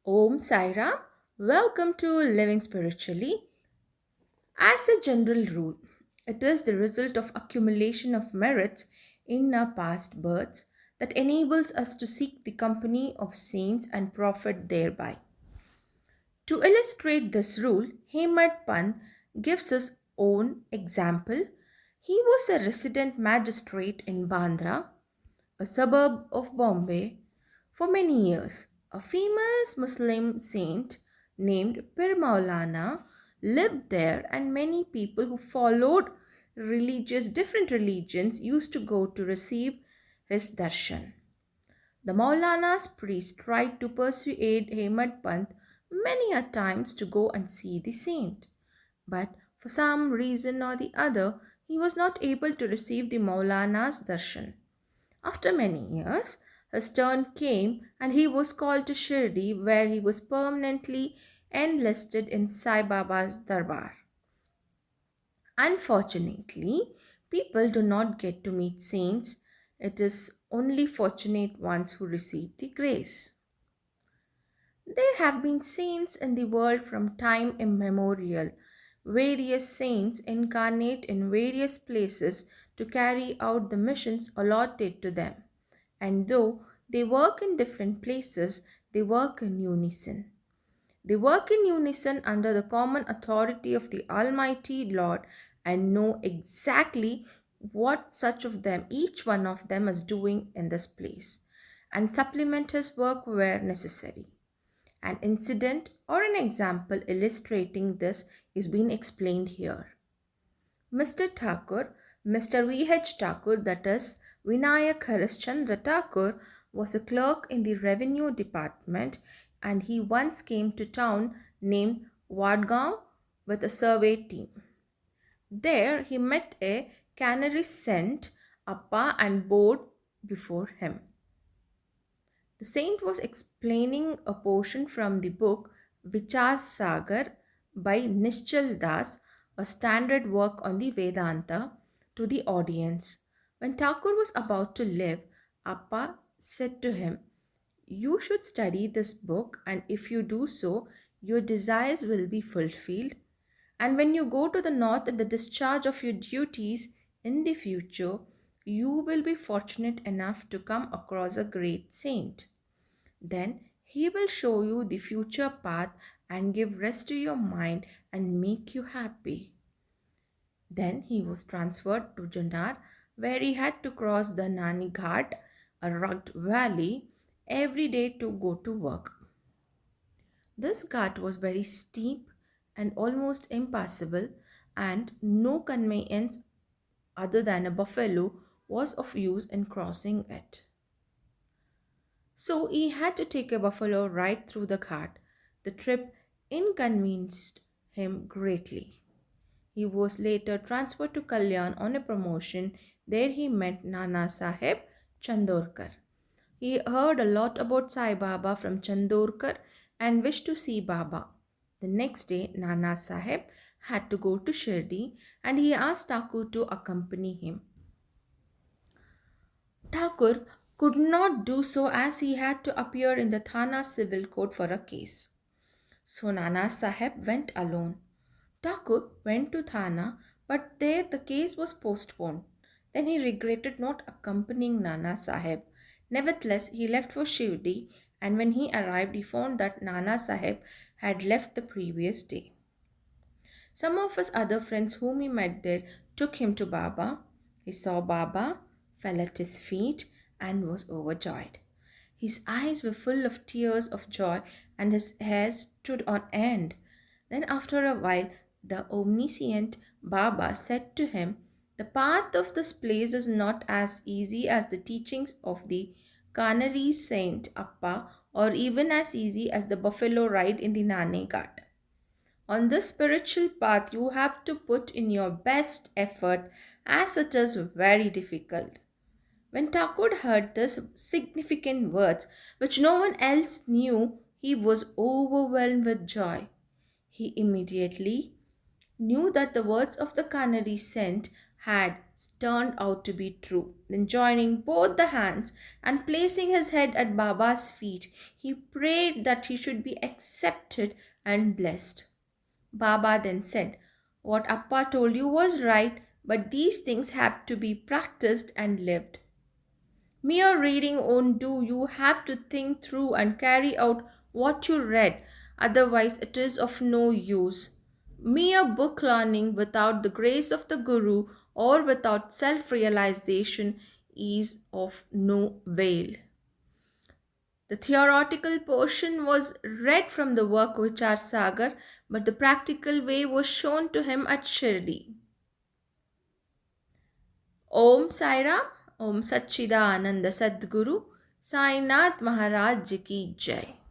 Om Sai Ram. Welcome to Living Spiritually. As a general rule, it is the result of accumulation of merits in our past births that enables us to seek the company of saints and profit thereby. To illustrate this rule, Hemad Pant gives his own example. He was a resident magistrate in Bandra, a suburb of Bombay, for many years. A famous Muslim saint named Pir Maulana lived there, and many people who followed different religions used to go to receive his darshan. The Maulana's priest tried to persuade Hemad Pant many a times to go and see the saint, but for some reason or the other, he was not able to receive the Maulana's darshan. After many years, his turn came and he was called to Shirdi, where he was permanently enlisted in Sai Baba's Darbar. Unfortunately, people do not get to meet saints. It is only fortunate ones who receive the grace. There have been saints in the world from time immemorial. Various saints incarnate in various places to carry out the missions allotted to them. And though they work in different places, they work in unison. They work in unison under the common authority of the Almighty Lord and know exactly what each one of them, is doing in this place and supplement his work where necessary. An incident or an example illustrating this is being explained here. Mr. Thakur, Mr. V.H. Thakur, that is Vinayak Harishchandra Thakur, was a clerk in the revenue department, and he once came to town named Vadgaon with a survey team. There he met a canary saint, Appa, and bowed before him. The saint was explaining a portion from the book Vichar Sagar by Nischal Das, a standard work on the Vedanta, to the audience. When Thakur was about to leave, Appa said to him, "You should study this book, and if you do so, your desires will be fulfilled. And when you go to the north in the discharge of your duties in the future, you will be fortunate enough to come across a great saint. Then he will show you the future path and give rest to your mind and make you happy." Then he was transferred to Jannar, where he had to cross the Nani Ghat, a rugged valley, every day to go to work. This ghat was very steep and almost impassable, and no conveyance other than a buffalo was of use in crossing it. So he had to take a buffalo right through the ghat. The trip inconvenienced him greatly. He was later transferred to Kalyan on a promotion. There he met Nana Sahib Chandorkar. He heard a lot about Sai Baba from Chandorkar and wished to see Baba. The next day, Nana Sahib had to go to Shirdi, and he asked Thakur to accompany him. Thakur could not do so as he had to appear in the Thana civil court for a case. So Nana Sahib went alone. Thakur went to Thana, but there the case was postponed. Then he regretted not accompanying Nana Sahib. Nevertheless, he left for Shirdi, and when he arrived, he found that Nana Sahib had left the previous day. Some of his other friends whom he met there took him to Baba. He saw Baba, fell at his feet, and was overjoyed. His eyes were full of tears of joy, and his hair stood on end. Then, after a while, the omniscient Baba said to him, "The path of this place is not as easy as the teachings of the Canary Saint Appa, or even as easy as the buffalo ride in the Nane Ghat. On this spiritual path, you have to put in your best effort, as it is very difficult." When Thakur heard these significant words, which no one else knew, he was overwhelmed with joy. He immediately knew that the words of the canary saint had turned out to be true. Then, joining both the hands and placing his head at Baba's feet, he prayed that he should be accepted and blessed. Baba then said, "What Appa told you was right, but these things have to be practiced and lived. Mere reading won't do. You have to think through and carry out what you read, otherwise, it is of no use. Mere book learning without the grace of the Guru or without self realization is of no avail." The theoretical portion was read from the work Vichar Sagar, but the practical way was shown to him at Shirdi. Om Sai Ram, Om Satchidananda Sadguru, Sai Nath Maharaj Ki Jai.